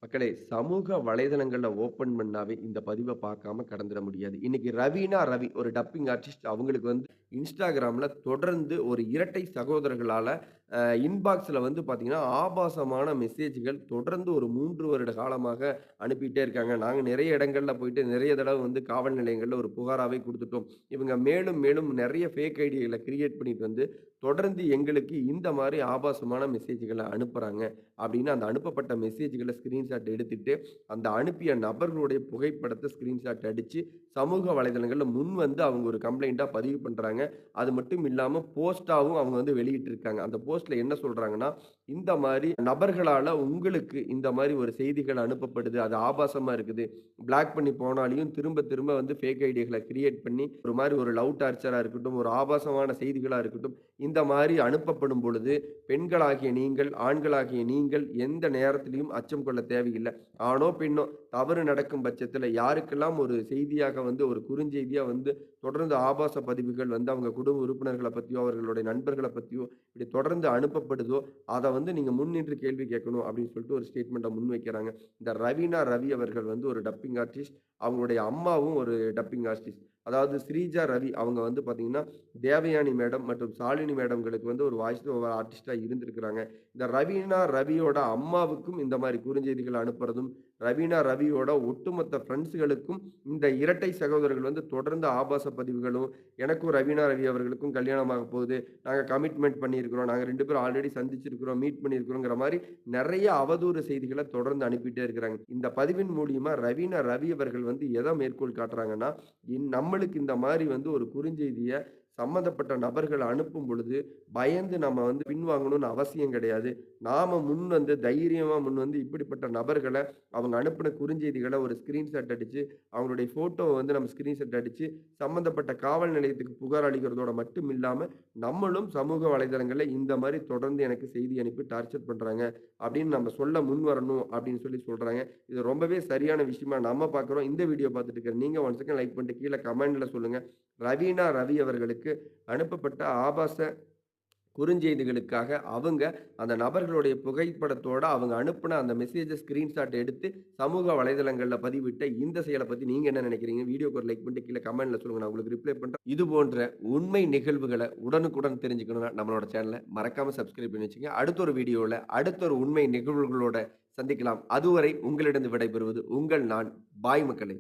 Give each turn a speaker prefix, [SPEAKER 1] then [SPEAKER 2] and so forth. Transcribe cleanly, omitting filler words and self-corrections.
[SPEAKER 1] மக்களே, சமூக வலைதளங்கள்ல ஓப்பன் பண்ணாவே இந்த பதிவ பார்க்காம கடந்துட முடியாது. இன்னைக்கு ரவினா ரவி ஒரு டப்பிங் ஆர்டிஸ்ட். அவங்களுக்கு வந்து Instagramல தொடர்ந்து ஒரு இரட்டை சகோதரர்களால இன்பாக்ஸ்ல வந்து பார்த்தீங்கன்னா, ஆபாசமான மெசேஜ்கள் தொடர்ந்து ஒரு 3 வருட காலமாக அனுப்பிட்டே இருக்காங்க. நாங்க நிறைய இடங்கள்ல போயிட்டு நிறைய தடவ வந்து காவல் நிலையங்கள்ல ஒரு புகாராவே குடுத்துட்டோம். இவங்க மேலும் மேலும் நெறைய ஃபேக் ஐடிகள கிரியேட் பண்ணிட்டு வந்து தொடர்ந்து எங்களுக்கு இந்த மாரி ஆபாசமான மெசேஜ்கள அனுப்புறாங்க. அப்படின்னு அந்த அனுப்பப்பட்ட மெசேஜ்கள ஸ்கிரீன்ஷாட் எடுத்துட்டு, அந்த அனுப்பிய நபர்களுடைய புகைப்படத்த ஸ்கிரீன்ஷாட் அடிச்சு, சமூக வலைதளங்கள்ல முன் வந்து அவங்க ஒரு கம்ப்ளைண்ட்டா பதிவு பண்றாங்க. அது மட்டும் இல்லாம போஸ்ட்டாவும் அவங்க வந்து வெளியிட்டிருக்காங்க. அந்த போஸ்ட்ல என்ன சொல்றாங்கன்னா, இந்த மாரி நபர்களால உங்களுக்கு இந்த மாரி ஒரு செய்திகள் அனுப்பப்படுது. அது ஆபாசமா இருக்குது. பிளாக் பண்ணி போனாலையும் திரும்ப திரும்ப வந்து ஃபேக் ஐடிகள கிரியேட் பண்ணி, ஒரு மாரி ஒரு லவ் டார்ச்சரா இருக்கட்டும், ஒரு ஆபாசமான செய்திகளா இருக்கட்டும், இந்த மாரி அனுப்பப்படும் பொழுது பெண்களாகிய நீங்கள், ஆண்களாகிய நீங்கள் எந்த நேரத்திலயும் அச்சம் கொள்ள தேவையில்ல. ஆணோ, பெண்ணோ தவறு நடக்கும் பட்சத்தில யாருக்கெல்லாம் ஒரு செய்தியாக வந்து ஒரு குறுஞ்செய்தியா வந்து தொடர்ந்து ஆபாச பதிவுகள் வந்து அவங்க குடும்ப உறுப்பினர்கள பத்தியோ, அவர்களுடைய நண்பர்கள பத்தியோ இப்படி தொடர்ந்து அனுப்பப்படுதோ, அத வந்து நீங்க முன்னின்று கேள்வி கேட்கணும் அப்படின்னு சொல்லிட்டு ஒரு ஸ்டேட்மெண்ட்ட முன்வைக்கிறாங்க. இந்த ரவீனா ரவி அவர்கள் வந்து ஒரு டப்பிங் ஆர்டிஸ்ட். அவங்களுடைய அம்மாவும் ஒரு டப்பிங் ஆர்டிஸ்ட். அதாவது ஸ்ரீஜா ரவி அவங்க வந்து பார்த்தீங்கன்னா, தேவயானி மேடம் மற்றும் ஷாலினி மேடம்களுக்கு வந்து ஒரு வாய்ஸ் ஓவர் ஆர்டிஸ்ட்டா இருந்திருக்கிறாங்க. இந்த ரவீனா ரவியோட அம்மாவுக்கும் இந்த மாரி குறுஞ்செய்திகள் அனுப்புறதும், ரவீனா ரவியோட ஒட்டுமொத்த ஃப்ரெண்ட்ஸ்களுக்கும் இந்த இரட்டை சகோதரர்கள் வந்து தொடர்ந்து ஆபாச பதிவுகளும், எனக்கும் ரவீனா ரவி அவர்களுக்கும் கல்யாணம் ஆகப் போகுது. நாங்க கமிட்மெண்ட் பண்ணியிருக்கிறோம். நாங்க 2 பேரும் ஆல்ரெடி சந்திச்சிருக்கிறோம், மீட் பண்ணியிருக்கிறோங்கிற மாரி நெறைய அவதூறு செய்திகள தொடர்ந்து அனுப்பிட்டே இருக்கிறாங்க. இந்த பதிவின் மூலியமா ரவீனா ரவி அவர்கள் வந்து எத மேற்கோள் காட்டுறாங்கன்னா, நம்மளுக்கு இந்த மாரி வந்து ஒரு குறுஞ்செய்திய சம்மந்தப்பட்ட நபர்கள் அனுப்பும் பொழுது, பயந்து நம்ம வந்து பின்வாங்கணும்னு அவசியம் கிடையாது. நாம முன் வந்து தைரியமா முன் வந்து இப்படிப்பட்ட நபர்கள அவங்க அனுப்புன குறுஞ்செய்திகள ஒரு ஸ்கிரீன்ஷாட் அடிச்சு, அவங்களுடைய ஃபோட்டோவ வந்து நம்ம ஸ்கிரீன்ஷாட் அடிச்சு, சம்மந்தப்பட்ட காவல் நிலையத்துக்கு புகார் அளிக்கிறதோட மட்டும் இல்லாம, நம்மளும் சமூக வலைதளங்கள்ல இந்த மாரி தொடர்ந்து எனக்கு செய்தி அனுப்பி டார்ச்சர் பண்றாங்க. அப்படின்னு நம்ம சொல்ல முன் வரணும் அப்படின்னு சொல்லி சொல்றாங்க. இது ரொம்பவே சரியான விஷயமா நம்ம பார்க்குறோம். இந்த வீடியோ பார்த்துட்டு இருக்கிற நீங்க ஒன் செகண்ட் லைக் பண்ணிட்டு கீழ கமெண்ட்ல சொல்லுங்க. ரவீனா ரவி அவர்களுக்கு அனுப்பப்பட்ட ஆபாச குறுஞ்செய்திகளுக்காக அவங்க அந்த நபர்களுடைய புகைப்படத்தோட அவங்க அனுப்புன அந்த மெசேஜ ஸ்கிரீன்ஷாட் எடுத்து சமூக வலைதளங்கள்ல பதிவிட்ட இந்த செயல பத்தி நீங்க என்ன நினைக்கிறீங்க? வீடியோக்கு ஒரு லைக் பண்ணிட்டு கீழ கமெண்ட்ல சொல்லுங்க. நான் உங்களுக்கு ரிப்ளை பண்றேன். இது போன்ற உண்மை நிகழ்வுகள உடனுக்குடன் தெரிஞ்சுக்கணும்னா நம்மளோட சேனல மறக்காம சப்ஸ்கிரைப் பண்ணி வச்சுங்க. அடுத்த ஒரு வீடியோல அடுத்த ஒரு உண்மை நிகழ்வுகளோட சந்திக்கலாம். அதுவரை உங்களிடம் விடைபெறுவது உங்கள் நான். பாய் மக்களே!